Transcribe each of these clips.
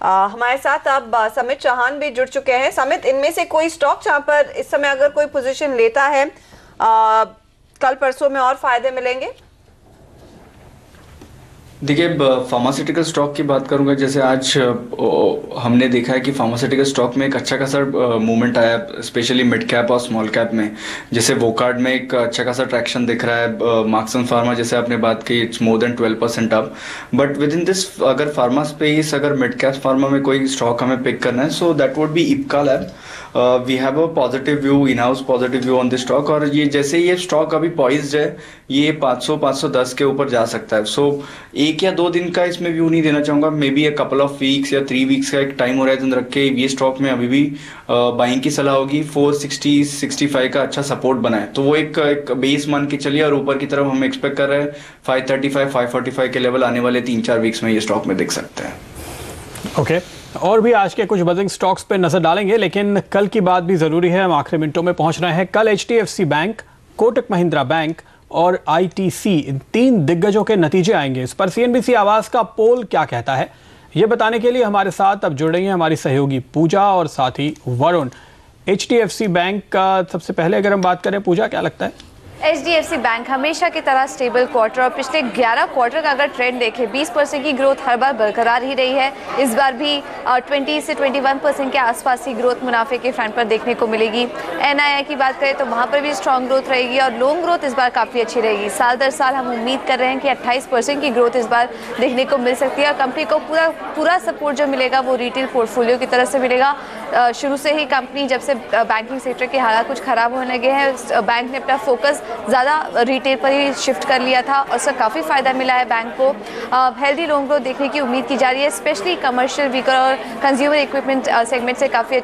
हमारे साथ अब समित चौहान भी जुड़ चुके हैं। समित, इनमें से कोई स्टॉक जहां पर इस समय अगर कोई पोजीशन लेता है कल परसों में और फायदे मिलेंगे? देखिए, फार्मास्यूटिकल स्टॉक की बात करूंगा। जैसे आज हमने देखा है कि फार्मास्यूटिकल स्टॉक में एक अच्छा खासा मूवमेंट आया, स्पेशली मिड कैप और स्मॉल कैप में। जैसे वोकार्ड में एक अच्छा खासा ट्रैक्शन दिख रहा है। मार्क्सन फार्मा जैसे आपने बात की, इट्स मोर देन 12% अप। बट विद इन दिस अगर फार्मा स्पेस, अगर मिड कैप फार्मा में कोई स्टॉक हमें पिक करना है, so that would be Ipca lab. We have a positive view, in house positive view on this stock. और ये जैसे ये स्टॉक अभी पॉइज्ड है, ये 500-510 के ऊपर जा सकता है। सो एक या दो दिन का इसमें व्यू नहीं देना चाहूंगा, may be a couple of weeks या 3 वीक्स का एक टाइम होराइजन रख के ये स्टॉक में अभी भी बाइंग की सलाह होगी। 460-65 का अच्छा सपोर्ट बना है, तो वो एक बेस मान के चलिए। और ऊपर की तरफ हम एक्सपेक्ट कर रहे हैं 535-545 के लेवल आने वाले 3-4 वीक्स में ये स्टॉक में दिख सकते हैं। ओके, और भी आज के कुछ बजिंग स्टॉक्स पे नजर डालेंगे, लेकिन कल की बात भी जरूरी है। हम आखिरी मिनटों में पहुंच रहे हैं। कल HDFC bank, Kotak Mahindra bank और ITC, इन 3 दिग्गजों के नतीजे आएंगे। इस पर CNBC आवाज का पोल क्या कहता है, ये बताने के लिए हमारे साथ अब जुड़ रही हैं हमारी सहयोगी पूजा और साथ ही वरुण। HDFC बैंक का सबसे पहले अगर हम बात करें, पूजा क्या लगता है? HDFC बैंक हमेशा की तरह स्टेबल क्वार्टर और पिछले 11 क्वार्टर का अगर ट्रेंड देखें 20% की ग्रोथ हर बार बरकरार ही रही है। इस बार भी 20 से 21% के आसपास की ग्रोथ मुनाफे के फ्रंट पर देखने को मिलेगी। NII की बात करें तो वहाँ पर भी स्ट्रॉन्ग ग्रोथ रहेगी और लोन ग्रोथ इस बार काफ़ी अच्छी रहेगी। साल दर साल हम उम्मीद कर रहे हैं कि 28% की ग्रोथ इस बार देखने को मिल सकती है और कंपनी को पूरा सपोर्ट जो मिलेगा वो रिटेल पोर्टफोलियो की तरफ से मिलेगा। शुरू से ही कंपनी, जब से बैंकिंग सेक्टर के हालात कुछ खराब होने लगे हैं, बैंक ने अपना फोकस ज़्यादा रिटेल पर ही शिफ्ट कर लिया था और उसका काफ़ी फ़ायदा मिला है बैंक को। हेल्दी लोन ग्रोथ देखने की उम्मीद की जा रही है, स्पेशली कमर्शियल व्हीकल और कंज्यूमर इक्विपमेंट सेगमेंट से काफ़ी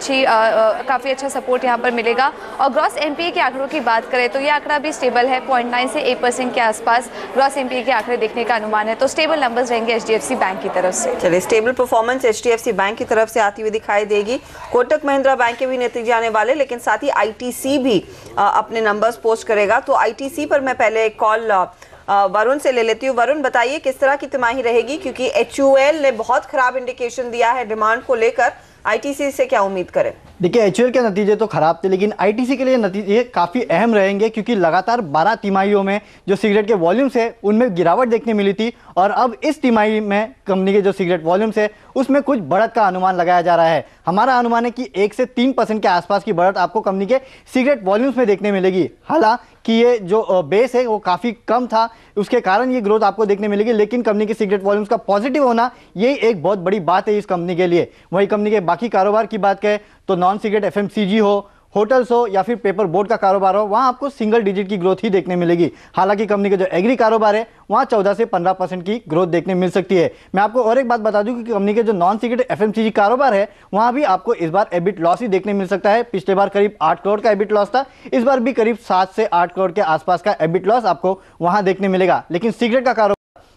अच्छा सपोर्ट यहाँ पर मिलेगा। और ग्रॉस NPA के आंकड़ों की बात करें तो ये आंकड़ा भी स्टेबल है, 0.9 से 8% के आसपास ग्रॉस NPA के आंकड़े देखने का अनुमान है। तो स्टेबल नंबर्स रहेंगे HDFC बैंक की तरफ से। चलिए, स्टेबल परफॉर्मेंस HDFC बैंक की तरफ से आती हुई दिखाई देगी। कोटक महिंद्रा बैंक के भी नतीजे आने वाले, लेकिन साथ ही ITC भी अपने नंबर्स पोस्ट करेगा। तो ITC पर मैं पहले एक कॉल वरुण से ले लेती हूँ। वरुण, बताइए किस तरह की तिमाही रहेगी, क्योंकि HUL ने बहुत खराब इंडिकेशन दिया है डिमांड को लेकर। ITC से क्या उम्मीद करें? देखिए, HUL के नतीजे तो खराब थे, लेकिन ITC के लिए नतीजे काफ़ी अहम रहेंगे, क्योंकि लगातार 12 तिमाहियों में जो सिगरेट के वॉल्यूम्स है उनमें गिरावट देखने मिली थी और अब इस तिमाही में कंपनी के जो सिगरेट वॉल्यूम्स है उसमें कुछ बढ़त का अनुमान लगाया जा रहा है। हमारा अनुमान है कि 1 से 3% के आसपास की बढ़त आपको कंपनी के सिगरेट वॉल्यूम्स में देखने मिलेगी। हालांकि ये जो बेस है वो काफ़ी कम था, उसके कारण ये ग्रोथ आपको देखने मिलेगी, लेकिन कंपनी के सिगरेट वॉल्यूम्स का पॉजिटिव होना ये एक बहुत बड़ी बात है इस कंपनी के लिए। वही कंपनी के बाकी कारोबार की बात करें तो नॉन सिगरेट FMCG हो, होटल्स हो या फिर पेपर बोर्ड का कारोबार हो, वहाँ आपको सिंगल डिजिट की ग्रोथ ही देखने मिलेगी। हालांकि कंपनी का जो एग्री कारोबार है वहाँ 14 से 15% की ग्रोथ देखने मिल सकती है। मैं आपको और एक बात बता दूं कि कंपनी के जो नॉन सिगरेट FMCG कारोबार है वहाँ भी आपको इस बार EBIT लॉस ही देखने मिल सकता है। पिछले बार करीब 8 करोड़ का EBIT लॉस था, इस बार भी करीब 7 से 8 करोड़ के आसपास का EBIT लॉस आपको वहाँ देखने मिलेगा। लेकिन सिगरेट का कारोबार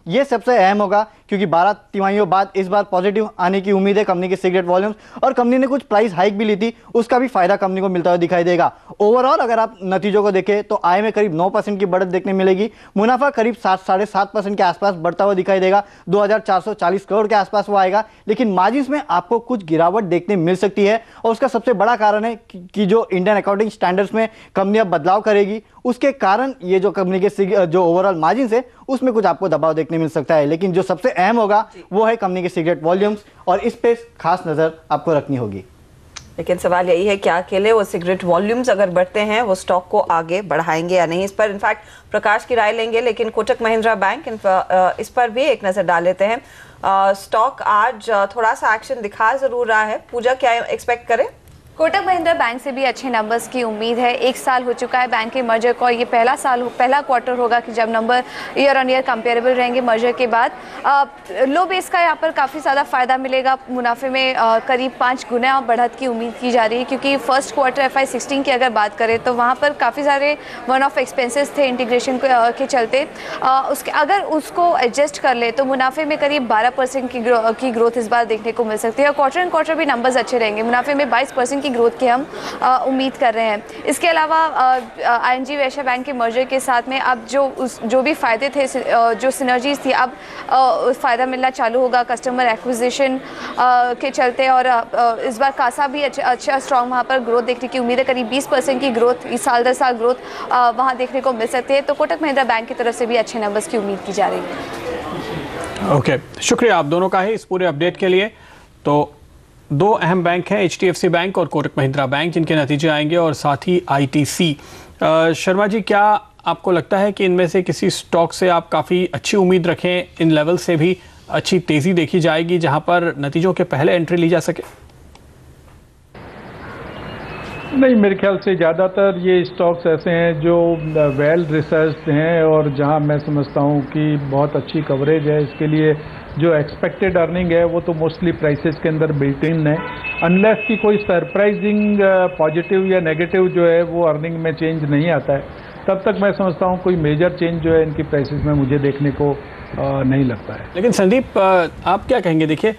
ये सबसे अहम होगा, क्योंकि 12 तिमाहियों बाद इस बार पॉजिटिव आने की उम्मीद है कंपनी के सिगरेट वॉल्यूम्स, और कंपनी ने कुछ प्राइस हाइक भी ली थी, उसका भी फायदा कंपनी को मिलता हुआ दिखाई देगा। ओवरऑल अगर आप नतीजों को देखें तो आय में करीब 9% की बढ़त देखने मिलेगी, मुनाफा करीब 7-7.5% के आसपास बढ़ता हुआ दिखाई देगा, 2440 करोड़ के आसपास वो आएगा। लेकिन मार्जिन्स में आपको कुछ गिरावट देखने मिल सकती है, और उसका सबसे बड़ा कारण है कि जो इंडियन अकाउंटिंग स्टैंडर्ड्स में कंपनी अब बदलाव करेगी, उसके कारण ये जो कंपनी के जो ओवरऑल मार्जिन्स है उसमें कुछ आपको दबाव देखने मिल सकता है। लेकिन जो सबसे अहम होगा वो है कंपनी के सिगरेट वॉल्यूम्स, और इस पे खास नजर आपको रखनी होगी। लेकिन सवाल यही है कि अकेले वो सिगरेट वॉल्यूम्स अगर बढ़ते हैं वो स्टॉक को आगे बढ़ाएंगे या नहीं, इस पर इनफैक्ट प्रकाश की राय लेंगे। लेकिन कोटक महिंद्रा बैंक इस पर भी एक नजर डाल लेते हैं। स्टॉक आज थोड़ा सा एक्शन दिखा जरूर रहा है। पूजा, क्या एक्सपेक्ट करें? कोटक महिंद्रा बैंक से भी अच्छे नंबर्स की उम्मीद है। 1 साल हो चुका है बैंक के मर्जर को, और ये पहला क्वार्टर होगा कि जब number year on year comparable रहेंगे मर्जर के बाद। लो बेस का यहाँ पर काफ़ी ज़्यादा फायदा मिलेगा। मुनाफे में करीब 5 गुना बढ़त की उम्मीद की जा रही है, क्योंकि फर्स्ट क्वार्टर FY16 की अगर बात करें तो वहाँ पर काफ़ी सारे वन ऑफ एक्सपेंसेस थे इंटीग्रेशन के चलते। अगर उसको एडजस्ट कर ले तो मुनाफे में करीब 12% की ग्रोथ इस बार देखने को मिल सकती है। और क्वार्टर एंड क्वार्टर भी नंबर्स अच्छे रहेंगे। मुनाफे में 22% की ग्रोथ की हम उम्मीद कर रहे हैं। इसके अलावा ING वैश्य बैंक के मर्जर के साथ में अब जो भी फ़ायदे थे, जो सिनर्जीज थी, अब फ़ायदा मिलना चालू होगा कस्टमर एक्विजिशन के चलते। और इस बार कासा भी अच्छा स्ट्रॉन्ग वहाँ पर ग्रोथ देखने की उम्मीद है। करीब 20% की ग्रोथ इस साल दर साल ग्रोथ वहाँ देखने को मिल सकती है। तो कोटक महिंद्रा बैंक की तरफ से भी अच्छे नंबर्स की उम्मीद की जा रही है। ओके, शुक्रिया आप दोनों का ही इस पूरे अपडेट के लिए। तो दो अहम बैंक हैं, HDFC बैंक और कोटक महिंद्रा बैंक, जिनके नतीजे आएंगे, और साथ ही ITC। शर्मा जी, क्या आपको लगता है कि इनमें से किसी स्टॉक से आप काफ़ी अच्छी उम्मीद रखें, इन लेवल से भी अच्छी तेज़ी देखी जाएगी जहां पर नतीजों के पहले एंट्री ली जा सके? नहीं, मेरे ख्याल से ज़्यादातर ये स्टॉक्स ऐसे हैं जो वेल रिसर्च्ड हैं और जहां मैं समझता हूं कि बहुत अच्छी कवरेज है। इसके लिए जो एक्सपेक्टेड अर्निंग है वो तो मोस्टली प्राइसेस के अंदर बिल्ट इन है। अनलेस कि कोई सरप्राइजिंग पॉजिटिव या नेगेटिव जो है वो अर्निंग में चेंज नहीं आता है, तब तक मैं समझता हूँ कोई मेजर चेंज जो है इनकी प्राइसेस में मुझे देखने को नहीं लगता है। लेकिन संदीप, आप क्या कहेंगे? देखिए,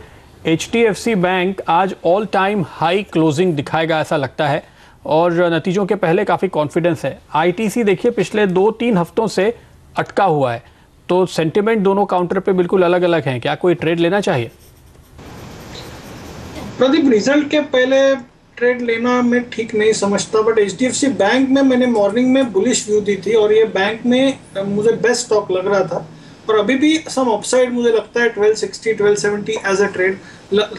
HDFC बैंक आज ऑल टाइम हाई क्लोजिंग दिखाएगा ऐसा लगता है, और नतीजों के पहले काफ़ी कॉन्फिडेंस है। ITC देखिए पिछले 2-3 हफ्तों से अटका हुआ है, तो सेंटिमेंट दोनों काउंटर पे बिल्कुल अलग अलग हैं। क्या कोई ट्रेड लेना चाहिए? प्रदीप, रिजल्ट के पहले ट्रेड लेना मैं ठीक नहीं समझता, बट HDFC बैंक में मैंने मॉर्निंग में बुलिश व्यू दी थी और ये बैंक में मुझे बेस्ट स्टॉक लग रहा था। और अभी भी सम अपसाइड मुझे लगता है 1260 1270 एज अ ट्रेड।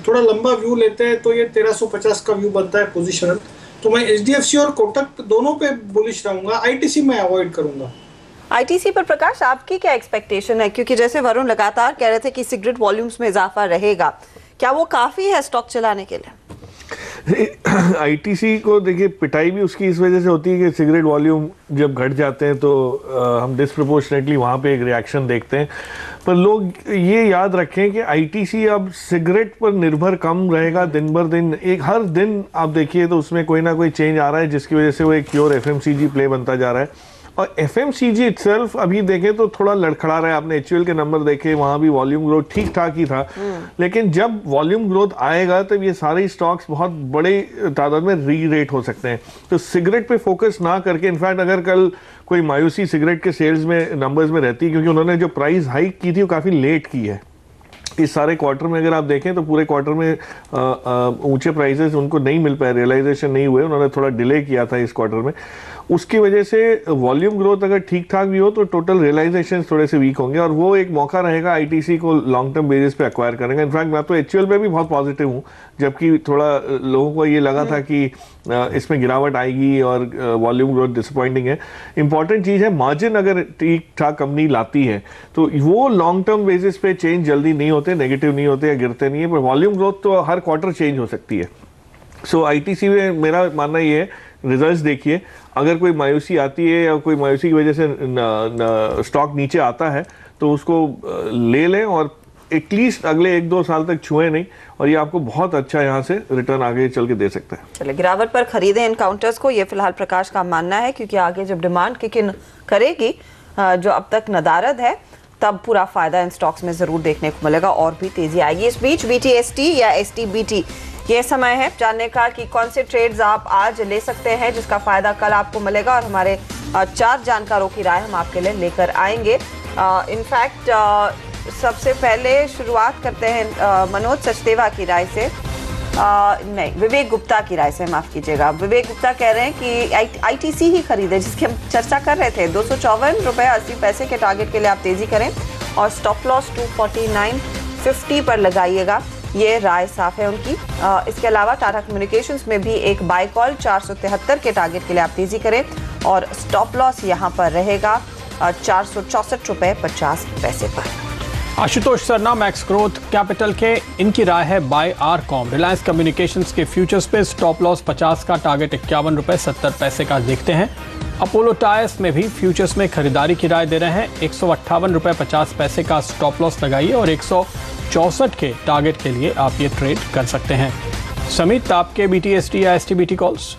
थोड़ा लंबा व्यू लेते हैं तो ये 1350 का व्यू बनता है पोजिशनल। तो मैं HDFC और कोटक दोनों पे बुलिश रहूंगा। ITC में अवॉइड करूंगा। ITC पर प्रकाश, आपकी क्या एक्सपेक्टेशन है? क्योंकि जैसे वरुण लगातार कह रहे थे कि सिगरेट वॉल्यूम्स में इजाफा रहेगा, क्या वो काफी है स्टॉक चलाने के लिए? ITC को देखिए, पिटाई भी उसकी इस वजह से होती है कि सिगरेट वॉल्यूम जब घट जाते हैं तो हम डिस्प्रपोर्शनेटली वहाँ पे एक रिएक्शन देखते हैं। पर लोग ये याद रखें कि ITC अब सिगरेट पर निर्भर कम रहेगा दिन भर दिन। एक हर दिन आप देखिए तो उसमें कोई ना कोई चेंज आ रहा है, जिसकी वजह से वो एक प्योर FMCG प्ले बनता जा रहा है। और FMCG इटसेल्फ अभी देखें तो थोड़ा लड़खड़ा रहा है। आपने HUL के नंबर देखे, वहाँ भी वॉल्यूम ग्रोथ ठीक ठाक ही था, लेकिन जब वॉल्यूम ग्रोथ आएगा तब ये सारे स्टॉक्स बहुत बड़े तादाद में री रेट हो सकते हैं। तो सिगरेट पे फोकस ना करके, इनफैक्ट अगर कल कोई मायूसी सिगरेट के सेल्स में नंबर्स में रहती है, क्योंकि उन्होंने जो प्राइस हाइक की थी वो काफ़ी लेट की है। इस सारे क्वार्टर में अगर आप देखें तो पूरे क्वार्टर में ऊंचे प्राइसेस उनको नहीं मिल पाए, रियलाइजेशन नहीं हुए, उन्होंने थोड़ा डिले किया था इस क्वार्टर में। उसकी वजह से वॉल्यूम ग्रोथ अगर ठीक ठाक भी हो तो टोटल रियलाइजेशन थोड़े से वीक होंगे, और वो एक मौका रहेगा ITC को लॉन्ग टर्म बेसिस पे एक्वायर करेंगे। इनफैक्ट मैं तो HUL पे भी बहुत पॉजिटिव हूँ, जबकि थोड़ा लोगों को ये लगा था कि इसमें गिरावट आएगी और वॉल्यूम ग्रोथ डिसअपॉइंटिंग है। इंपॉर्टेंट चीज़ है, मार्जिन अगर ठीक ठाक कंपनी लाती है तो वो लॉन्ग टर्म बेसिस पे चेंज जल्दी नहीं होते, नेगेटिव नहीं होते या गिरते नहीं है, पर वॉल्यूम ग्रोथ तो हर क्वार्टर चेंज हो सकती है। सो ITC में मेरा मानना ये है, रिजल्ट्स देखिए, अगर कोई मायूसी आती है या कोई मायूसी की वजह से स्टॉक नीचे आता है तो उसको ले लें और एटलीस्ट अगले 1-2 साल तक छुए नहीं, और ये आपको बहुत अच्छा यहाँ से रिटर्न आगे चल के दे सकता है। चलिए, गिरावट पर खरीदें इन काउंटर्स को, ये फिलहाल प्रकाश का मानना है, क्योंकि आगे जब डिमांड किक इन करेगी जो अब तक नदारद है, तब पूरा फायदा इन स्टॉक्स में जरूर देखने को मिलेगा और भी तेजी आएगी। इस बीच BTST या STBT, ये समय है जानने का कि कौन से ट्रेड्स आप आज ले सकते हैं जिसका फायदा कल आपको मिलेगा, और हमारे 4 जानकारों की राय हम आपके लिए लेकर आएंगे। इनफैक्ट सबसे पहले शुरुआत करते हैं मनोज सचदेवा की राय से, नहीं, विवेक गुप्ता की राय से, माफ कीजिएगा। विवेक गुप्ता कह रहे हैं कि ITC ही खरीदे, जिसकी हम चर्चा कर रहे थे। 254 रुपये 80 पैसे के टारगेट के लिए आप तेजी करें और स्टॉप लॉस 249.50 पर लगाइएगा, ये राय साफ है उनकी। इसके अलावा टाटा कम्युनिकेशंस में भी एक बाय कॉल 473 के टारगेट के लिए आप तेजी करें और स्टॉप लॉस यहाँ पर रहेगा 464 रुपये 50 पैसे पर। Ashutosh Sarna max growth capital के, इनकी राय है बाय आरकॉम। रिलायंस कम्युनिकेशंस के फ्यूचर्स पे स्टॉप लॉस 50 का, टारगेट 51 रुपये 70 पैसे का देखते हैं। अपोलो टायर्स में भी फ्यूचर्स में खरीदारी की राय दे रहे हैं, 158 रुपये 50 पैसे का स्टॉप लॉस लगाइए और 164 के टारगेट के लिए आप ये ट्रेड कर सकते हैं। समित, आपके BTST या STBT कॉल्स?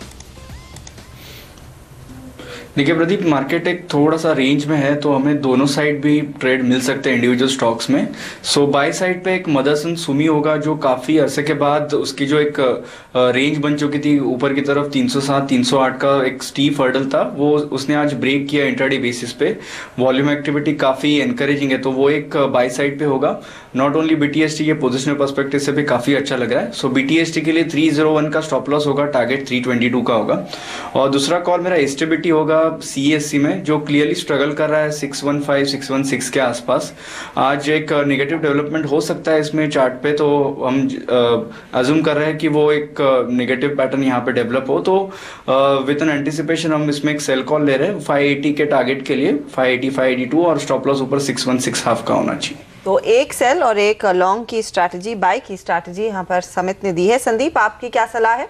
देखिए प्रदीप, मार्केट एक थोड़ा सा रेंज में है, तो हमें दोनों साइड भी ट्रेड मिल सकते हैं इंडिविजुअल स्टॉक्स में। सो बाय साइड पे एक मदरसन सुमी होगा, जो काफ़ी अरसे के बाद उसकी जो एक रेंज बन चुकी थी ऊपर की तरफ 307 308 का एक स्टीप हर्डल था, वो उसने आज ब्रेक किया इंट्राडे बेसिस पे। वॉल्यूम एक्टिविटी काफ़ी एनकरेजिंग है, तो वो एक बाय साइड पे होगा। नॉट ओनली BTST के पोजिशनल पर्सपेक्टिव से भी काफ़ी अच्छा लग रहा है। सो BTST के लिए 301 का स्टॉप लॉस होगा, टारगेट 322 का होगा। और दूसरा कॉल मेरा एस्टेबिलिटी होगा CSC में, जो क्लियरली स्ट्रगल कर रहा है 615 616 के आसपास। आज एक नेगेटिव डेवलपमेंट हो सकता है इसमें चार्ट पे, तो हम अज्यूम कर रहे हैं कि वो एक नेगेटिव पैटर्न यहाँ पे डेवलप हो, तो विद एन एंटिसिपेशन हम इसमें एक सेल कॉल ले रहे हैं 580 के टारगेट के लिए, 580 582, और स्टॉप लॉस ऊपर 616 हाफ का होना चाहिए। तो एक सेल और एक लॉन्ग की स्ट्रैटेजी, बाय की स्ट्रैटेजी यहाँ पर समित ने दी है। संदीप, आपकी क्या सलाह है?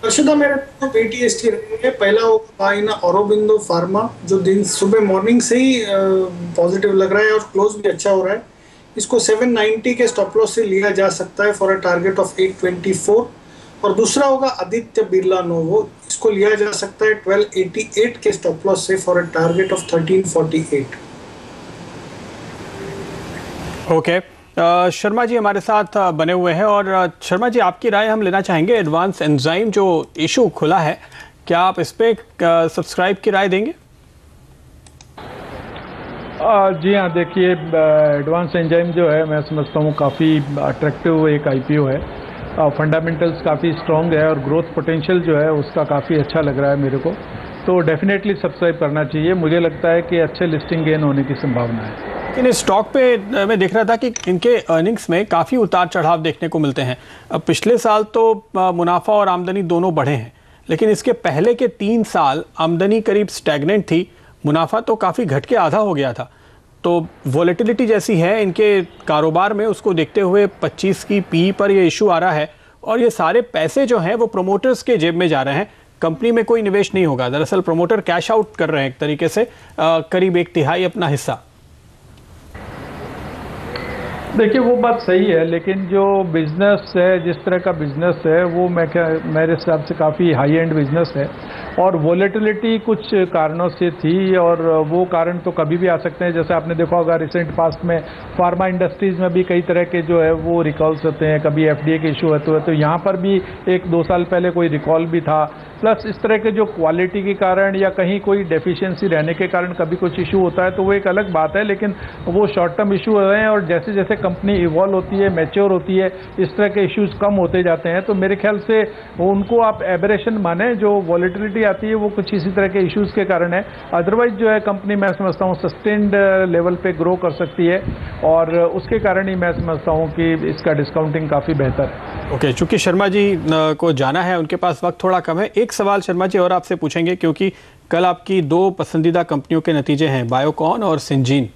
अर्षिता, मेरे BTST रहेंगे। पहला होगा बाय इन औरोबिंदो फार्मा, जो दिन सुबह मॉर्निंग से ही पॉजिटिव लग रहा है और क्लोज भी अच्छा हो रहा है। इसको 790 के स्टॉप लॉस से लिया जा सकता है फॉर अ टारगेट ऑफ 824। और दूसरा होगा आदित्य बिरला नोवो, इसको लिया जा सकता है 1288 के स्टॉप लॉस से for a target of 1348। Okay, Sharma ji हमारे साथ बने हुए हैं, और शर्मा जी आपकी राय हम लेना चाहेंगे। एडवांस एंजाइम जो इशू खुला है, क्या आप इस पे सब्सक्राइब की राय देंगे? जी हाँ, देखिए एडवांस एंजाइम जो है, मैं समझता हूँ काफ़ी अट्रैक्टिव एक IPO है। फंडामेंटल्स काफ़ी स्ट्रॉन्ग है और ग्रोथ पोटेंशियल जो है उसका काफ़ी अच्छा लग रहा है मेरे को, तो डेफिनेटली सब्सक्राइब करना चाहिए। मुझे लगता है कि अच्छे लिस्टिंग गेन होने की संभावना है। लेकिन इस स्टॉक पे मैं देख रहा था कि इनके अर्निंग्स में काफ़ी उतार चढ़ाव देखने को मिलते हैं। अब पिछले साल तो मुनाफा और आमदनी दोनों बढ़े हैं, लेकिन इसके पहले के 3 साल आमदनी करीब स्टैग्नेंट थी, मुनाफा तो काफ़ी घट के आधा हो गया था। तो वॉलेटिलिटी जैसी है इनके कारोबार में, उसको देखते हुए 25 की PE पर ये इशू आ रहा है, और ये सारे पैसे जो हैं वो प्रोमोटर्स के जेब में जा रहे हैं, कंपनी में कोई निवेश नहीं होगा। दरअसल प्रोमोटर कैश आउट कर रहे हैं एक तरीके से करीब 1/3 अपना हिस्सा। देखिए वो बात सही है, लेकिन जो बिजनेस है, जिस तरह का बिजनेस है, वो मेरे हिसाब से काफ़ी हाई एंड बिजनेस है, और वॉलेटिलिटी कुछ कारणों से थी, और वो कारण तो कभी भी आ सकते हैं। जैसे आपने देखा होगा रिसेंट पास्ट में फार्मा इंडस्ट्रीज में भी कई तरह के जो है वो रिकॉल्स होते हैं, कभी FDA के इशू होते हैं, तो यहाँ पर भी 1-2 साल पहले कोई रिकॉल भी था। प्लस इस तरह के जो क्वालिटी के कारण या कहीं कोई डेफिशिएंसी रहने के कारण कभी कुछ इशू होता है, तो वो एक अलग बात है, लेकिन वो शॉर्ट टर्म इशू रहे हैं, और जैसे जैसे कंपनी इवॉल्व होती है, मैच्योर होती है, इस तरह के इश्यूज कम होते जाते हैं। तो मेरे ख्याल से उनको आप एबरेशन माने, जो वॉलेटिलिटी आती है वो कुछ इसी तरह के इश्यूज के कारण है। अदरवाइज जो है कंपनी, मैं समझता हूँ सस्टेन्ड लेवल पे ग्रो कर सकती है, और उसके कारण ही मैं समझता हूँ कि इसका डिस्काउंटिंग काफ़ी बेहतर है। ओके, चूंकि शर्मा जी को जाना है, उनके पास वक्त थोड़ा कम है, एक सवाल शर्मा जी और आपसे पूछेंगे, क्योंकि कल आपकी 2 पसंदीदा कंपनियों के नतीजे हैं, बायोकॉन और सिंजीन।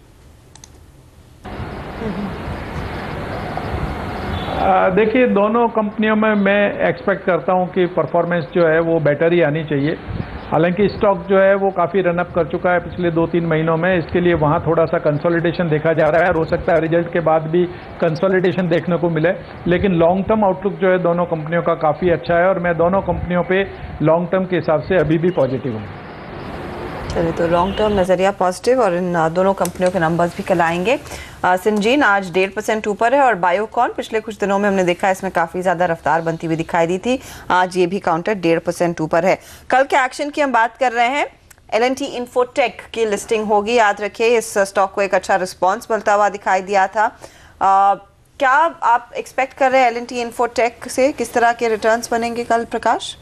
देखिए दोनों कंपनियों में मैं एक्सपेक्ट करता हूं कि परफॉर्मेंस जो है वो बेटर ही आनी चाहिए। हालांकि स्टॉक जो है वो काफ़ी रनअप कर चुका है पिछले 2-3 महीनों में, इसके लिए वहाँ थोड़ा सा कंसोलिडेशन देखा जा रहा है, और हो सकता है रिजल्ट के बाद भी कंसोलिडेशन देखने को मिले। लेकिन लॉन्ग टर्म आउटलुक जो है दोनों कंपनियों का काफ़ी अच्छा है, और मैं दोनों कंपनियों पे लॉन्ग टर्म के हिसाब से अभी भी पॉजिटिव हूँ। चलिए, तो लॉन्ग टर्म नजरिया पॉजिटिव, और इन दोनों कंपनियों के नंबर्स भी कल आएंगे। सिंजीन आज 1.5% ऊपर है, और बायोकॉन पिछले कुछ दिनों में हमने देखा इसमें काफी ज्यादा रफ्तार बनती हुई दिखाई दी थी, आज ये भी काउंटर 1.5% ऊपर है। कल के एक्शन की हम बात कर रहे हैं। L&T इन्फोटेक की लिस्टिंग होगी, याद रखिए इस स्टॉक को एक अच्छा रिस्पॉन्स मिलता हुआ दिखाई दिया था। क्या आप एक्सपेक्ट कर रहे हैं L&T इन्फोटेक से, किस तरह के रिटर्न्स बनेंगे कल, प्रकाश?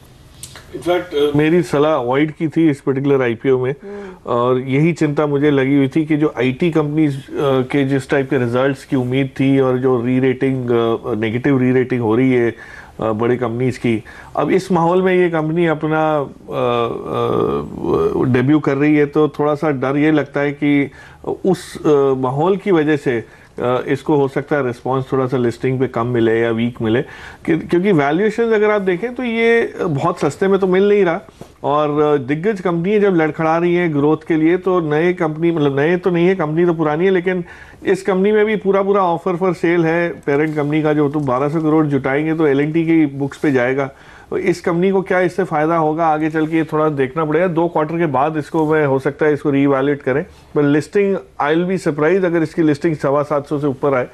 इनफैक्ट मेरी सलाह अवॉइड की थी इस पर्टिकुलर IPO में, और यही चिंता मुझे लगी हुई थी कि जो IT कंपनीज के जिस टाइप के रिजल्ट्स की उम्मीद थी, और जो नेगेटिव री रेटिंग हो रही है बड़ी कंपनीज की, अब इस माहौल में ये कंपनी अपना डेब्यू कर रही है, तो थोड़ा सा डर ये लगता है कि उस माहौल की वजह से इसको हो सकता है रिस्पांस थोड़ा सा लिस्टिंग पे कम मिले या वीक मिले, क्योंकि वैल्यूएशन अगर आप देखें तो ये बहुत सस्ते में तो मिल नहीं रहा, और दिग्गज कंपनी जब लड़खड़ा रही है ग्रोथ के लिए, तो नए कंपनी, मतलब नए तो नहीं है, कंपनी तो पुरानी है, लेकिन इस कंपनी में भी पूरा ऑफर फॉर सेल है पेरेंट कंपनी का, जो तो 1200 करोड़ जुटाएंगे तो L&T की बुक्स पे जाएगा। इस कंपनी को क्या इससे फ़ायदा होगा आगे चल के, ये थोड़ा देखना पड़ेगा। 2 क्वार्टर के बाद इसको मैं हो सकता है इसको रीवैल्यूएट करें, पर listing I will be surprise अगर इसकी लिस्टिंग 750 से ऊपर आए।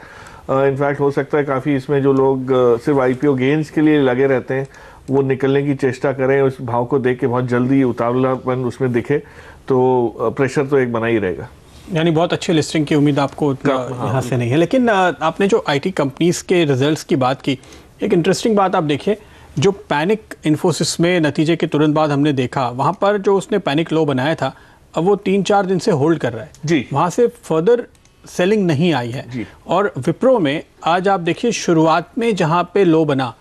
इनफैक्ट हो सकता है काफ़ी इसमें जो लोग सिर्फ IPO गेन्स के लिए लगे रहते हैं वो निकलने की चेष्टा करें, उस भाव को देख के बहुत जल्दी उतावलापन उसमें दिखे तो प्रेशर तो एक बना ही रहेगा। यानी बहुत अच्छी लिस्टिंग की उम्मीद आपको यहाँ से नहीं है। लेकिन आपने जो IT कंपनीज के रिजल्ट्स की बात की, एक इंटरेस्टिंग बात आप देखिए, जो पैनिक इन्फोसिस में नतीजे के तुरंत बाद हमने देखा, वहाँ पर जो उसने पैनिक लो बनाया था अब वो 3-4 दिन से होल्ड कर रहा है जी, वहाँ से फर्दर सेलिंग नहीं आई है जी। और विप्रो में आज आप देखिए शुरुआत में जहाँ पे लो बना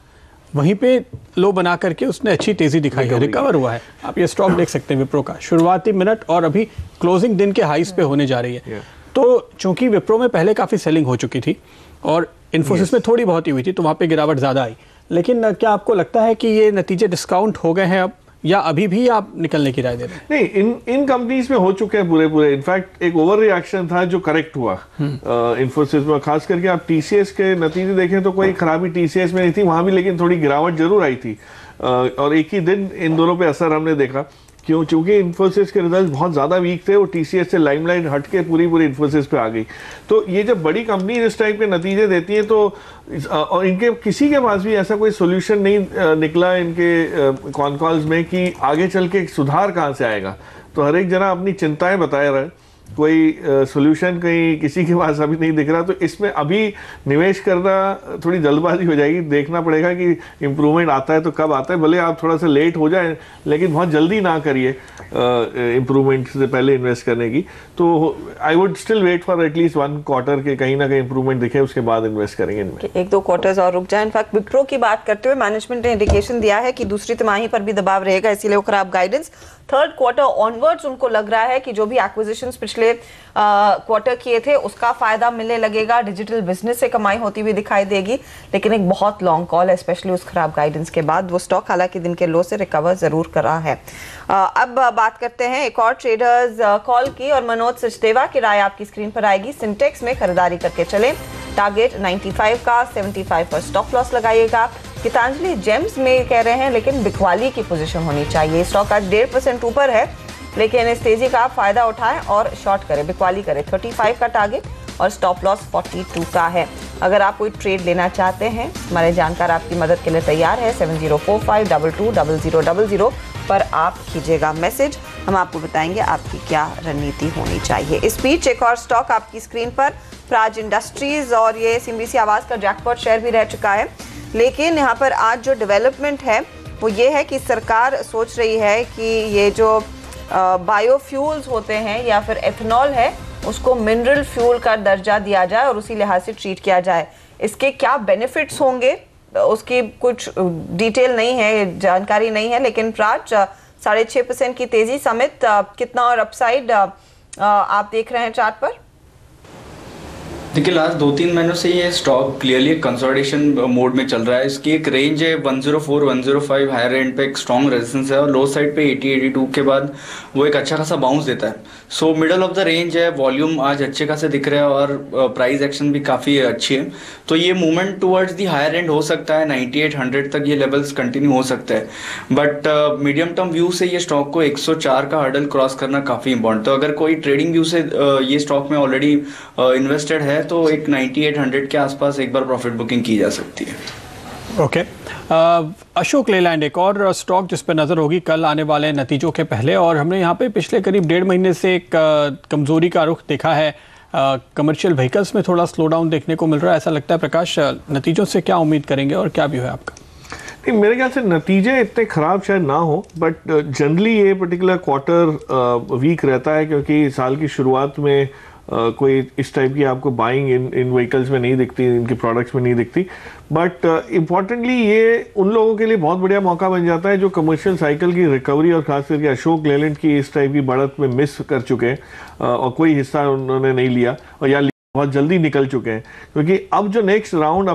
वहीं पे लो बना करके उसने अच्छी तेजी दिखाई है, रिकवर हुआ है। आप ये स्टॉक देख सकते हैं विप्रो का शुरुआती मिनट और अभी क्लोजिंग दिन के हाईस पे होने जा रही है। तो चूंकि विप्रो में पहले काफ़ी सेलिंग हो चुकी थी और इन्फोसिस में थोड़ी बहुत ही हुई थी तो वहाँ पे गिरावट ज़्यादा आई, लेकिन क्या आपको लगता है कि ये नतीजे डिस्काउंट हो गए हैं अब, या अभी भी आप निकलने की राय दे रहे हैं? नहीं, इन कंपनीज में हो चुके हैं पूरे। इनफैक्ट एक ओवर रिएक्शन था जो करेक्ट हुआ इन्फोसिस में, खास करके आप TCS के नतीजे देखें तो कोई खराबी TCS में नहीं थी वहां भी, लेकिन थोड़ी गिरावट जरूर आई थी और एक ही दिन इन दोनों पे असर हमने देखा। क्योंकि इन्फोसिस के रिजल्ट बहुत ज़्यादा वीक थे, वो TCS से लाइमलाइट हट के पूरी इन्फोसिस पे आ गई। तो ये जब बड़ी कंपनी इस टाइप के नतीजे देती है तो और इनके किसी के पास भी ऐसा कोई सोल्यूशन नहीं निकला इनके कॉन कॉल्स में कि आगे चल के सुधार कहाँ से आएगा। तो हर एक जना अपनी चिंताएं बताए रहे, कोई सोल्यूशन कहीं किसी के पास अभी नहीं दिख रहा। तो इसमें अभी निवेश करना थोड़ी जल्दबाजी हो जाएगी, देखना पड़ेगा कि इम्प्रूवमेंट आता है तो कब आता है। भले आप थोड़ा सा लेट हो जाए लेकिन बहुत जल्दी ना करिए इम्प्रूवमेंट से पहले इन्वेस्ट करने की। तो I would still wait for at least 1 quarter के कहीं ना कहीं इम्प्रूवमेंट दिखे, उसके बाद इन्वेस्ट करेंगे इनमें। 1-2 क्वार्टर्स और रुक जाए। इनफैक्ट विप्रो की बात करते हुए मैनेजमेंट ने इंडिकेशन दिया है कि दूसरी तिमाही पर भी दबाव रहेगा, इसीलिए वो खराब गाइडेंस। 3rd क्वार्टर ऑनवर्ड्स उनको लग रहा है कि जो भी एक्विजिशंस पिछले क्वार्टर किए थे उसका फायदा मिलने लगेगा, डिजिटल बिजनेस से कमाई होती हुई दिखाई देगी, लेकिन एक बहुत लॉन्ग कॉल है स्पेशली उस खराब गाइडेंस के बाद। वो स्टॉक हालांकि दिन के लो से रिकवर जरूर कर रहा है। अब बात करते हैं एक और ट्रेडर्स कॉल की और मनोज सचदेवा की राय आपकी स्क्रीन पर आएगी। सिंटेक्स में खरीदारी करके चलें, टारगेट 95 का, 75 पर स्टॉप लॉस लगाइएगा। गीतांजलि जेम्स में कह रहे हैं लेकिन बिकवाली की पोजीशन होनी चाहिए। स्टॉक आज 1.5% ऊपर है लेकिन इस तेजी का आप फायदा उठाएं और शॉर्ट करें, बिकवाली करें। 35 का टारगेट और स्टॉप लॉस 42 का है। अगर आप कोई ट्रेड लेना चाहते हैं, हमारे जानकार आपकी मदद के लिए तैयार है। 7045220000 पर आप कीजिएगा मैसेज, हम आपको बताएंगे आपकी क्या रणनीति होनी चाहिए। इस बीच एक और स्टॉक आपकी स्क्रीन पर, प्राज इंडस्ट्रीज, और ये सिम्बीसी आवास का जैकपॉट शेयर भी रह चुका है। लेकिन यहाँ पर आज जो डेवलपमेंट है वो ये है कि सरकार सोच रही है कि ये जो बायोफ्यूल्स होते हैं या फिर एथेनॉल है उसको मिनरल फ्यूल का दर्जा दिया जाए और उसी लिहाज से ट्रीट किया जाए। इसके क्या बेनिफिट्स होंगे उसकी कुछ डिटेल नहीं है, जानकारी नहीं है, लेकिन प्राज 6.5% की तेजी समेत कितना और अपसाइड आप देख रहे हैं चार्ट पर? देखिए लास्ट 2-3 महीनों से ये स्टॉक क्लियरली कंसोलिडेशन मोड में चल रहा है। इसकी एक रेंज है 104-105, हायर एंड पे एक स्ट्रॉन्ग रेजिस्टेंस है और लो साइड पे 80-82 के बाद वो एक अच्छा खासा बाउंस देता है। So middle of the range है, वॉल्यूम आज अच्छे खासे दिख रहा है और प्राइस एक्शन भी काफ़ी अच्छी है। तो ये movement towards the higher end हो सकता है, 98-100 तक ये लेवल्स कंटिन्यू हो सकते हैं। बट मीडियम टर्म व्यू से ये स्टॉक को 104 का हर्डल क्रॉस करना काफ़ी इंपॉर्टेंट। तो अगर कोई ट्रेडिंग व्यू से ये स्टॉक में ऑलरेडी इन्वेस्टेड है तो एक 98-100 के आसपास एक बार प्रॉफिट बुकिंग की जा सकती है। ओके अशोक लेलैंड एक और स्टॉक जिस पर नज़र होगी कल आने वाले नतीजों के पहले, और हमने यहाँ पे पिछले करीब 1.5 महीने से एक कमज़ोरी का रुख देखा है। कमर्शियल व्हीकल्स में थोड़ा स्लो डाउन देखने को मिल रहा है, ऐसा लगता है। प्रकाश, नतीजों से क्या उम्मीद करेंगे और क्या व्यू है आपका? नहीं, मेरे ख्याल से नतीजे इतने ख़राब शायद ना हो, बट जनरली ये पर्टिकुलर क्वार्टर वीक रहता है क्योंकि साल की शुरुआत में कोई इस टाइप की आपको बाइंग इन व्हीकल्स में नहीं दिखती, इनके प्रोडक्ट्स में नहीं दिखती। बट इम्पॉर्टेंटली ये उन लोगों के लिए बहुत बढ़िया मौका बन जाता है जो कमर्शियल साइकिल की रिकवरी और खास करके अशोक लेलैंड की इस टाइप की बढ़त में मिस कर चुके हैं और कोई हिस्सा उन्होंने नहीं लिया और या बहुत जल्दी निकल चुके हैं, क्योंकि अब जो नेक्स्ट राउंड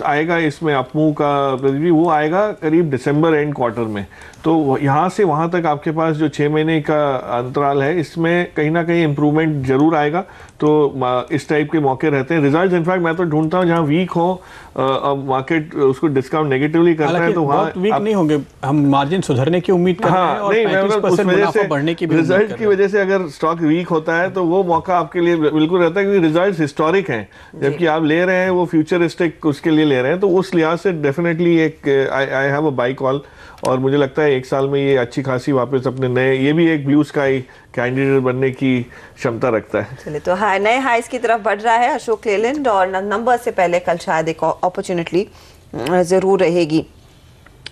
आएगा इसमें अपमूव का वो आएगा करीब दिसंबर एंड क्वार्टर में। तो यहाँ से वहाँ तक आपके पास जो 6 महीने का अंतराल है, इसमें कहीं ना कहीं इम्प्रूवमेंट जरूर आएगा। तो इस टाइप के मौके रहते हैं। रिजल्ट इनफैक्ट मैं तो ढूंढता हूँ जहाँ वीक हो, अब मार्केट उसको डिस्काउंट नेगेटिवली करता है तो वहाँ वीक नहीं होंगे, हम मार्जिन सुधरने की उम्मीद कर रहे हैं और 35% मुनाफा बढ़ने की भी रिजल्ट की वजह से अगर स्टॉक वीक होता है तो वो मौका आपके लिए बिल्कुल रहता है, क्योंकि रिजल्ट हिस्टोरिक हैं, जबकि आप ले रहे हैं वो फ्यूचरिस्टिक उसके लिए ले रहे हैं। तो उस लिहाज से डेफिनेटली एक I have a by call, और मुझे लगता है 1 साल में ये अच्छी खासी वापस अपने नए, ये भी एक ब्लू स्काई कैंडिडेट बनने की क्षमता रखता है। चलिए, तो नए हाइस की तरफ बढ़ रहा है अशोक लेलैंड, और नंबर से पहले कल शायद एक अपॉर्चुनिटी जरूर रहेगी।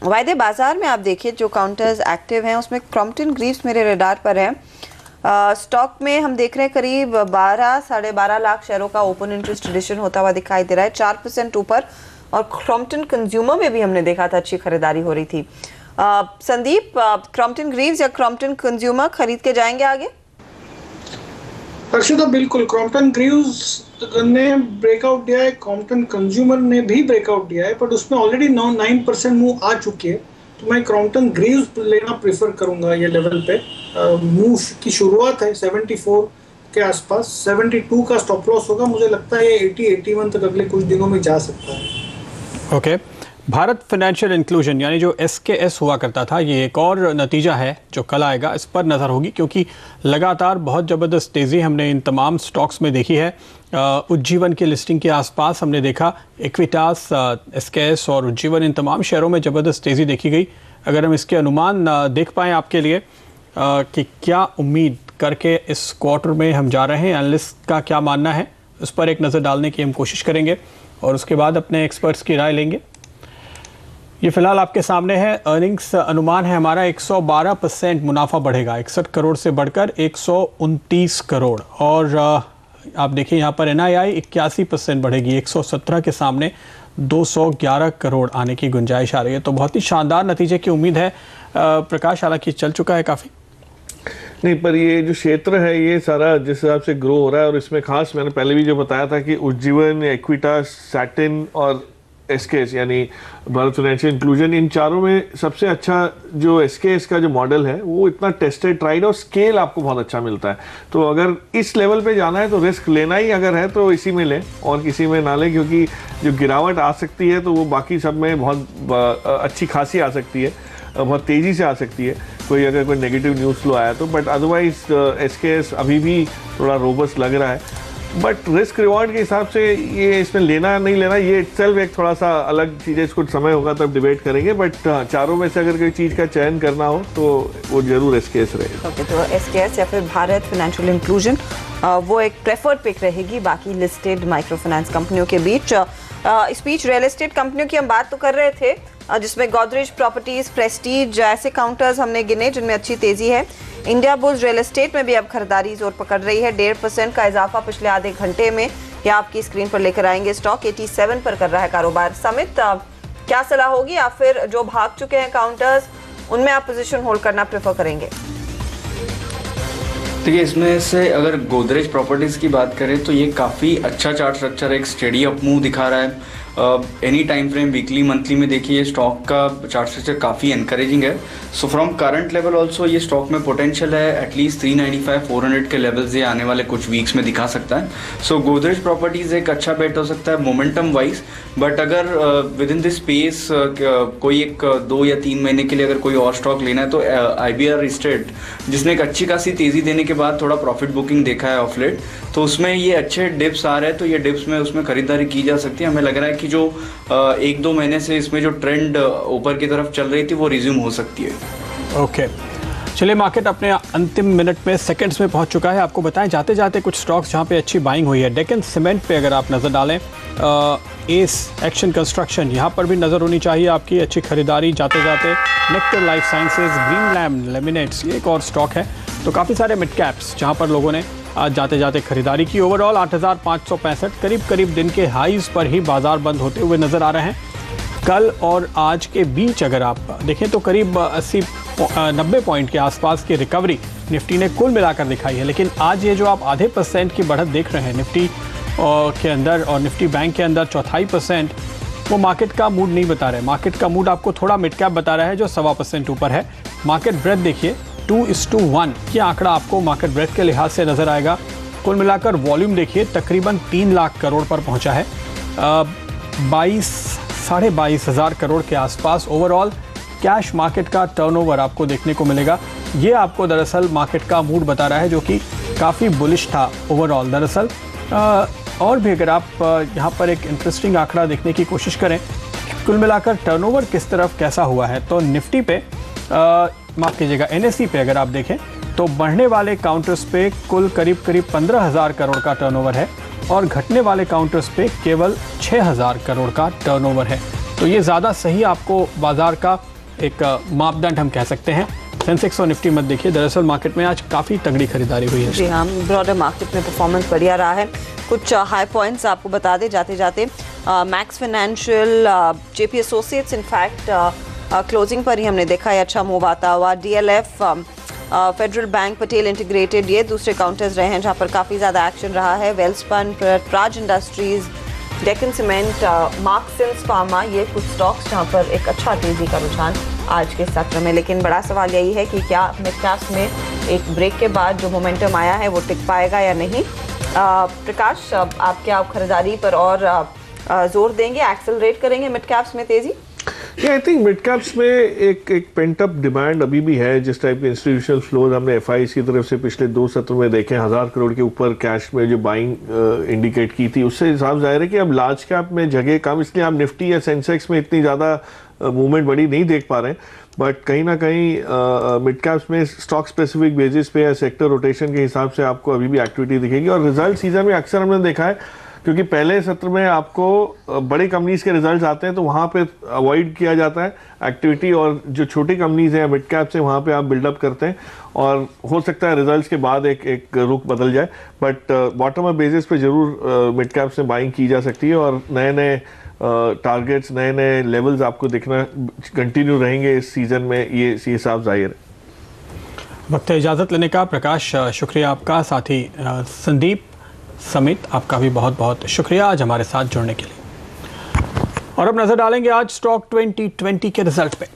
वायदे बाजार में आप देखिए जो काउंटर्स एक्टिव हैं उसमें क्रॉम्पटन ग्रीव्स मेरे रडार पर है। स्टॉक में हम देख रहे हैं करीब 12-12.5 लाख शेयरों का ओपन इंटरेस्ट एडिशन होता हुआ दिखाई दे रहा है, 4% ऊपर। और क्रॉम्पटन कंज्यूमर में भी हमने देखा था अच्छी खरीदारी हो रही थी। संदीप, क्रॉम्पटन ग्रीव्स या क्रॉम्पटन कंज्यूमर खरीद के जाएंगे आगे? हर्षिता, बिल्कुल क्रॉम्पटन ग्रीव्स ने ब्रेकआउट दिया है, क्रॉम्पटन कंज्यूमर ने भी ब्रेकआउट दिया है, बट उसमें ऑलरेडी 9% मूव आ चुकी है। तो मैं क्रॉम्पटन ग्रीव्स लेना प्रेफर करूंगा ये लेवल पे। मूव की शुरुआत है 74 के आसपास, 72 का स्टॉप लॉस होगा। मुझे लगता है ये 80-81 तक अगले कुछ दिनों में जा सकता है। ओके, भारत फाइनेंशियल इंक्लूजन यानी जो SKS हुआ करता था, ये एक और नतीजा है जो कल आएगा, इस पर नज़र होगी, क्योंकि लगातार बहुत ज़बरदस्त तेज़ी हमने इन तमाम स्टॉक्स में देखी है। उज्जीवन की लिस्टिंग के आसपास हमने देखा, इक्विटास, SKS और उज्जीवन, इन तमाम शेयरों में ज़बरदस्त तेज़ी देखी गई। अगर हम इसके अनुमान देख पाएँ आपके लिए कि क्या उम्मीद करके इस क्वार्टर में हम जा रहे हैं, एनालिस्ट का क्या मानना है, उस पर एक नज़र डालने की हम कोशिश करेंगे और उसके बाद अपने एक्सपर्ट्स की राय लेंगे। ये फिलहाल आपके सामने है। अर्निंग्स अनुमान है हमारा 112% मुनाफा बढ़ेगा, 61 करोड़ से बढ़कर 129 करोड़। और आप देखिए यहाँ पर NII 81% बढ़ेगी, 117 के सामने 211 करोड़ आने की गुंजाइश आ रही है। तो बहुत ही शानदार नतीजे की उम्मीद है। प्रकाश हालांकि चल चुका है काफ़ी। नहीं, पर ये जो क्षेत्र है ये सारा जिस हिसाब से ग्रो हो रहा है, और इसमें खास मैंने पहले भी जो बताया था कि उज्जीवन, इक्विटास, सैटिन और SKS यानी भारत फाइनेंशियल इंक्लूजन, इन चारों में सबसे अच्छा जो SKS का जो मॉडल है वो इतना टेस्टेड, ट्राइड और स्केल आपको बहुत अच्छा मिलता है। तो अगर इस लेवल पे जाना है तो रिस्क लेना ही अगर है तो इसी में लें और किसी में ना लें, क्योंकि जो गिरावट आ सकती है तो वो बाकी सब में बहुत अच्छी खासी आ सकती है, बहुत तेज़ी से आ सकती है, कोई अगर कोई नेगेटिव न्यूज़ फ्लो आया तो। बट अदरवाइज SKS अभी भी थोड़ा रोबस्ट लग रहा है। बट रिस्क रिवॉर्ड के हिसाब से ये इसमें लेना नहीं लेना ये इटसेल्फ एक थोड़ा सा अलग चीज़ है, इसको समय होगा तब डिबेट करेंगे। बट चारों में से अगर कोई चीज़ का चयन करना हो तो वो जरूर SKS रहेगा। ओके, तो SKS या फिर भारत फाइनेंशियल इंक्लूजन वो एक प्रेफर्ड पिक रहेगी बाकी लिस्टेड माइक्रो फाइनेंस कंपनियों के बीच। इस बीच रियल एस्टेट कंपनियों की हम बात तो कर रहे थे, जिसमें गोदरेज प्रॉपर्टीज, प्रेस्टीज ऐसे काउंटर्स हमने गिने जिनमें अच्छी तेजी है। इंडिया बुल्स रियल एस्टेट में भी अब खरीदारी जोर पकड़ रही है, 1.5% का इजाफा पिछले आधे घंटे में। या आपकी स्क्रीन पर लेकर आएंगे, स्टॉक 87 पर कर रहा है कारोबार। समित, क्या सलाह होगी, या फिर जो भाग चुके हैं काउंटर्स उनमें आप पोजीशन होल्ड करना प्रेफर करेंगे? देखिए, इसमें से अगर गोदरेज प्रॉपर्टीज की बात करें तो ये काफ़ी अच्छा चार्ट स्ट्रक्चर, एक स्टेडी अप मूव दिखा रहा है। Any time frame, weekly, monthly में देखिए स्टॉक का चार्ट स्ट्रक्चर काफ़ी एनकरेजिंग है। So from current level also ये स्टॉक में पोटेंशियल है, एटलीस्ट 395-400 के लेवल्स ये आने वाले कुछ वीक्स में दिखा सकता है। सो गोदरेज प्रॉपर्टीज एक अच्छा बेट हो सकता है मोमेंटम वाइज। बट अगर विद इन दिस स्पेस कोई एक 2 या 3 महीने के लिए अगर कोई और स्टॉक लेना है तो IBR इस्टेट, जिसने एक अच्छी खासी तेज़ी देने के बाद थोड़ा प्रॉफिट बुकिंग देखा है ऑफ लेट, तो उसमें ये अच्छे डिप्स आ रहे हैं, तो ये डिप्स में उसमें खरीदारी की जा सकती है। हमें लग रहा है कि जो 1-2 महीने से इसमें जो ट्रेंड ऊपर की तरफ चल रही थी वो रिज्यूम हो सकती है। ओके, चलिए, मार्केट अपने अंतिम मिनट में, सेकंड्स में पहुंच चुका है। आपको बताएं जाते जाते कुछ स्टॉक्स जहां पे अच्छी बाइंग हुई है। डेक्कन सीमेंट पे अगर आप नज़र डालें, एस एक्शन कंस्ट्रक्शन, यहाँ पर भी नज़र होनी चाहिए आपकी अच्छी खरीदारी जाते जाते। Nectar life sciences, Greenland laminates, ये एक और स्टॉक है। तो काफ़ी सारे मिड कैप्स जहाँ पर लोगों ने आज जाते जाते खरीदारी की। ओवरऑल 8565, करीब दिन के हाईज पर ही बाजार बंद होते हुए नज़र आ रहे हैं। कल और आज के बीच अगर आप देखें तो करीब 80-90 पॉइंट के आसपास की रिकवरी निफ्टी ने कुल मिलाकर दिखाई है। लेकिन आज ये जो आप 0.5% की बढ़त देख रहे हैं, निफ्टी के अंदर और निफ्टी बैंक के अंदर 0.25%, वो मार्केट का मूड नहीं बता रहे। मार्केट का मूड आपको थोड़ा मिड कैप बता रहा है जो 1.25% ऊपर है। मार्केट ब्रेथ देखिए 2:1, ये आंकड़ा आपको मार्केट ब्रेथ के लिहाज से नज़र आएगा। कुल मिलाकर वॉल्यूम देखिए तकरीबन 3 लाख करोड़ पर पहुंचा है, 22,500 हज़ार करोड़ के आसपास ओवरऑल कैश मार्केट का टर्नओवर आपको देखने को मिलेगा। ये आपको दरअसल मार्केट का मूड बता रहा है जो कि काफ़ी बुलिश था ओवरऑल। दरअसल और भी अगर आप यहाँ पर एक इंटरेस्टिंग आंकड़ा देखने की कोशिश करें, कुल मिलाकर टर्नओवर किस तरफ कैसा हुआ है, तो निफ्टी पे माफ़ कीजिएगा NSE पे अगर आप देखें तो बढ़ने वाले काउंटर्स पे कुल करीब 15,000 करोड़ का टर्नओवर है और घटने वाले काउंटर्स पे केवल 6,000 करोड़ का टर्नओवर है। तो ये ज़्यादा सही आपको बाजार का एक मापदंड हम कह सकते हैं। सेंसेक्स और निफ्टी मत देखिए, दरअसल मार्केट में आज काफ़ी तगड़ी खरीदारी हुई है। जी हाँ, ब्रॉडर मार्केट में परफॉर्मेंस बढ़िया रहा है। कुछ हाई पॉइंट्स आपको बता दें जाते जाते, max financial, JP associates in fact closing पर ही हमने देखा है अच्छा मूव आता हुआ। DLF, federal bank, Patel integrated, ये दूसरे काउंटर्स रहे हैं जहाँ पर काफ़ी ज़्यादा एक्शन रहा है। Welspun, Praj industries, Deccan cement, Marksans pharma, ये कुछ स्टॉक्स जहाँ पर एक अच्छा तेज़ी का रुझान आज के सत्र में। लेकिन बड़ा सवाल यही है कि क्या मिड कैप्स में एक ब्रेक के बाद जो मोमेंटम आया है वो टिक पाएगा या नहीं। प्रकाश, आप क्या खरीदारी पर और जोर देंगे, एक्सेलरेट करेंगे मिड कैप्स में तेज़ी? आई थिंक मिड कैप्स में एक पेंट अप डिमांड अभी भी है। जिस टाइप के इंस्टीट्यूशनल फ्लोज हमने FIs की तरफ से पिछले 2 सत्र में देखे, 1000 करोड़ के ऊपर कैश में जो बाइंग इंडिकेट की थी, उससे हिसाब जाहिर है कि अब लार्ज कैप में जगह कम, इसलिए आप निफ्टी या सेंसेक्स में इतनी ज़्यादा मूवमेंट बड़ी नहीं देख पा रहे हैं। बट कहीं ना कहीं मिड कैप्स में स्टॉक स्पेसिफिक बेसिस पे या सेक्टर रोटेशन के हिसाब से आपको अभी भी एक्टिविटी दिखेगी। और रिजल्ट सीजन में अक्सर हमने देखा है, क्योंकि पहले सत्र में आपको बड़े कंपनीज के रिजल्ट्स आते हैं तो वहाँ पे अवॉइड किया जाता है एक्टिविटी, और जो छोटी कंपनीज हैं मिड कैप से वहाँ पे आप बिल्डअप करते हैं और हो सकता है रिजल्ट्स के बाद एक रुख बदल जाए। बट बॉटम अप बेसिस पे जरूर मिड कैप से बाइंग की जा सकती है और नए नए टारगेट्स, नए नए लेवल्स आपको दिखना कंटिन्यू रहेंगे इस सीजन में, ये हिसाब जाहिर है। वक्त इजाज़त लेने का प्रकाश, शुक्रिया आपका। साथ ही संदीप समित, आपका भी बहुत बहुत शुक्रिया आज हमारे साथ जुड़ने के लिए। और अब नजर डालेंगे आज स्टॉक 2020 के रिजल्ट पे।